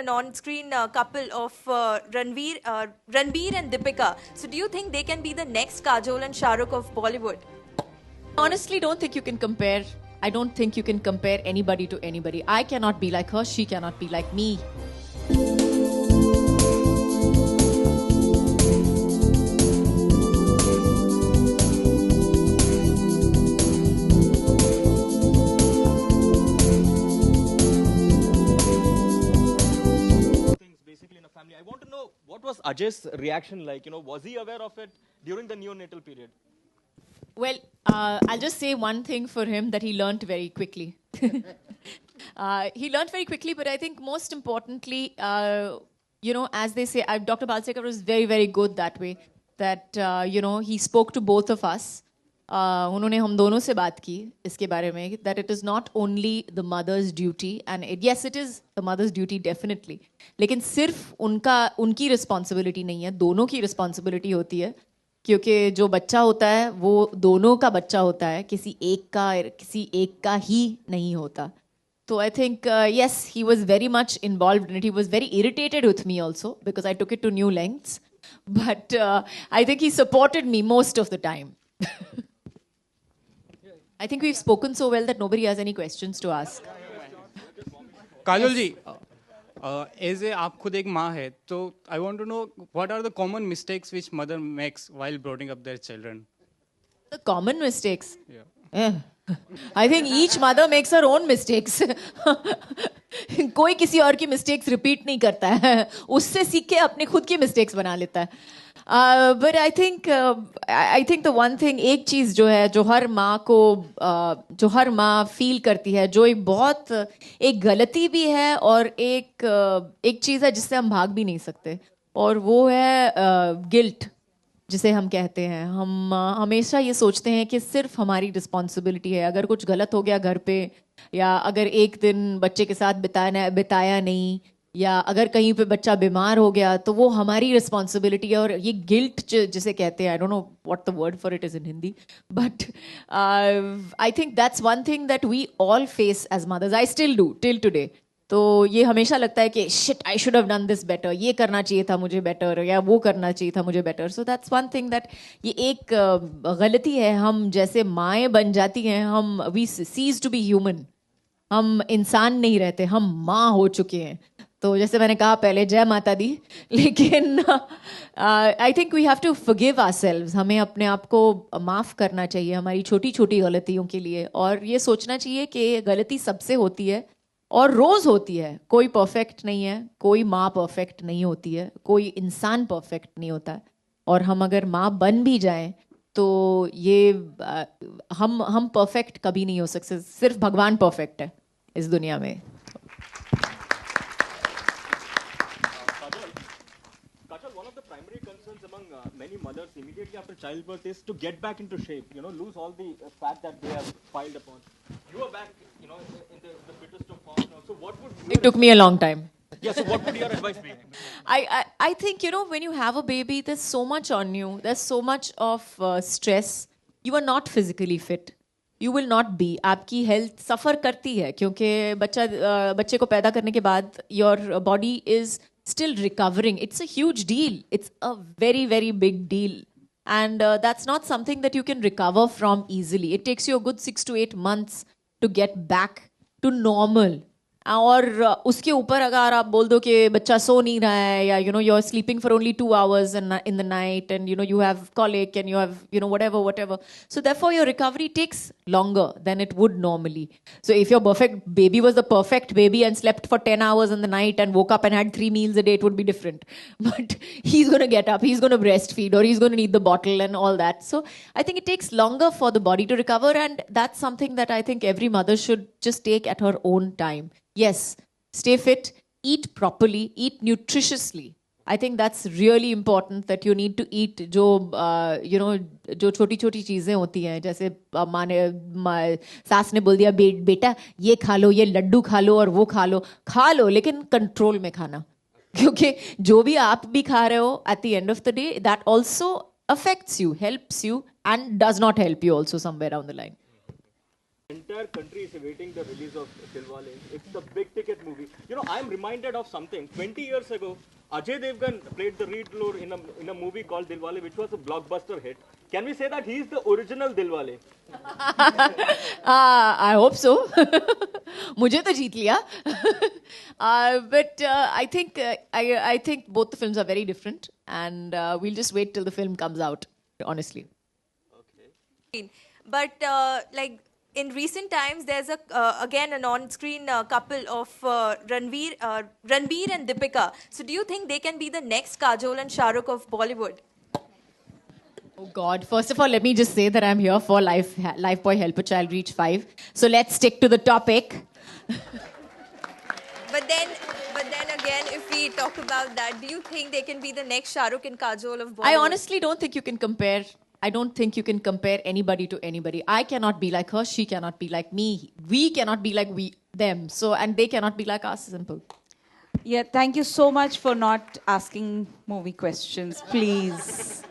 an on-screen couple of Ranbir and Deepika. So do you think they can be the next Kajol and Shah Rukh of Bollywood? Honestly, don't think you can compare. I don't think you can compare anybody to anybody. I cannot be like her. She cannot be like me. I want to know, what was Ajay's reaction like? Was he aware of it during the neonatal period? Well, I'll just say one thing for him, that he learnt very quickly. He learnt very quickly, but I think most importantly, as they say, Dr. Balsekar was very, very good that way. That, he spoke to both of us. उन्होंने हम दोनों से बात की इसके बारे में, that it is not only the mother's duty, and yes, it is the mother's duty definitely, लेकिन सिर्फ उनकी responsibility नहीं है, दोनों की responsibility होती है, क्योंकि जो बच्चा होता है वो दोनों का बच्चा होता है, किसी एक का ही नहीं होता. So I think, yes, he was very much involved in it. He was very irritated with me also because I took it to new lengths. But I think he supported me most of the time. I think we've spoken so well that nobody has any questions to ask. Kajol ji, as आप खुद एक माँ है, तो I want to know what are the common mistakes which mother makes while bringing up their children? The common mistakes? Yeah. I think each mother makes her own mistakes. कोई किसी और की mistakes repeat नहीं करता है, उससे सीख के अपने खुद की mistakes बना लेता है. But I think the one thing, एक चीज जो है, जो हर माँ feel करती है, जो एक गलती भी है और एक चीज है जिससे हम भाग भी नहीं सकते, और वो है guilt, जिसे हम कहते हैं. हम हमेशा ये सोचते हैं कि सिर्फ हमारी रिस्पॉन्सिबिलिटी है. अगर कुछ गलत हो गया घर पे, या अगर एक दिन बच्चे के साथ बिताया नहीं, या अगर कहीं पे बच्चा बीमार हो गया, तो वो हमारी रिस्पॉन्सिबिलिटी है. और ये गिल्ट जिसे कहते हैं, I don't know what the word for it is in Hindi, but I think that's one thing that we all face as mothers. I still do till today. तो ये हमेशा लगता है कि shit, I should have done this better, ये करना चाहिए था मुझे बेटर, या वो करना चाहिए था मुझे better. So that's one thing that, ये एक गलती है. हम जैसे माएँ बन जाती हैं, हम we cease to be human. हम इंसान नहीं रहते, हम माँ हो चुके हैं. तो जैसे मैंने कहा पहले, जय माता दी. लेकिन I think we have to forgive ourselves. हमें अपने आप को माफ़ करना चाहिए हमारी छोटी छोटी गलतियों के लिए, और ये सोचना चाहिए कि गलती सबसे होती है और रोज़ होती है. कोई परफेक्ट नहीं है, कोई माँ परफेक्ट नहीं होती है, कोई इंसान परफेक्ट नहीं होता. और हम अगर माँ बन भी जाएं, तो ये हम परफेक्ट कभी नहीं हो सकते. सिर्फ भगवान परफेक्ट है इस दुनिया में. Many mothers immediately after childbirth is to get back into shape, lose all the fat that they have piled upon. You are back, in the fittest of form now. So what would It took me a long time. Yeah, so what would your advice be? I think, when you have a baby, there's so much on you. There's so much of stress. You are not physically fit. You will not be. आपकी health suffer करती है, क्योंकि बच्चे को पैदा करने के बाद your body is still recovering. It's a huge deal. It's a very, very big deal. And that's not something that you can recover from easily. It takes you a good 6 to 8 months to get back to normal. और उसके ऊपर अगर आप बोल दो कि बच्चा सो नहीं रहा है, या you are sleeping for only 2 hours in the night, and you have colic, and you have whatever, so therefore your recovery takes longer than it would normally. So if your perfect baby was the perfect baby and slept for 10 hours in the night and woke up and had 3 meals a day, it would be different. But he's going to get up, he's going to breastfeed, or he's going to need the bottle and all that. So I think it takes longer for the body to recover, and that's something that I think every mother should just take at her own time. Yes, stay fit, eat properly, eat nutritiously. I think that's really important, that you need to eat जो छोटी छोटी चीज़ें होती हैं. जैसे सास ने बोल दिया, बेटा ये खा लो, ये लड्डू खा लो, और वो खा लो, लेकिन कंट्रोल में खाना. क्योंकि जो भी आप भी खा रहे हो, at the end of the day, that also affects you, helps you, and does not help you also somewhere down the line. Entire country is awaiting the release of Dilwale. It's a big ticket movie. You know, I'm reminded of something. 20 years ago, Ajay Devgan played the lead role in a movie called Dilwale, which was a blockbuster hit. Can we say that he's the original Dilwale? I hope so. मुझे तो जीत लिया. But I think both the films are very different, and we'll just wait till the film comes out. Honestly. But like in recent times, there's again an on-screen couple of Ranveer and Deepika. So do you think they can be the next Kajol and Shah Rukh of Bollywood? Oh God! First of all, let me just say that I'm here for Lifebuoy Help a Child Reach 5. So let's stick to the topic. But then again, if we talk about that, do you think they can be the next Shah Rukh and Kajol of Bollywood? I honestly don't think you can compare. I don't think you can compare anybody to anybody. I cannot be like her. She cannot be like me. We cannot be like them. So, and they cannot be like us. Simple. Yeah, thank you so much for not asking movie questions, please.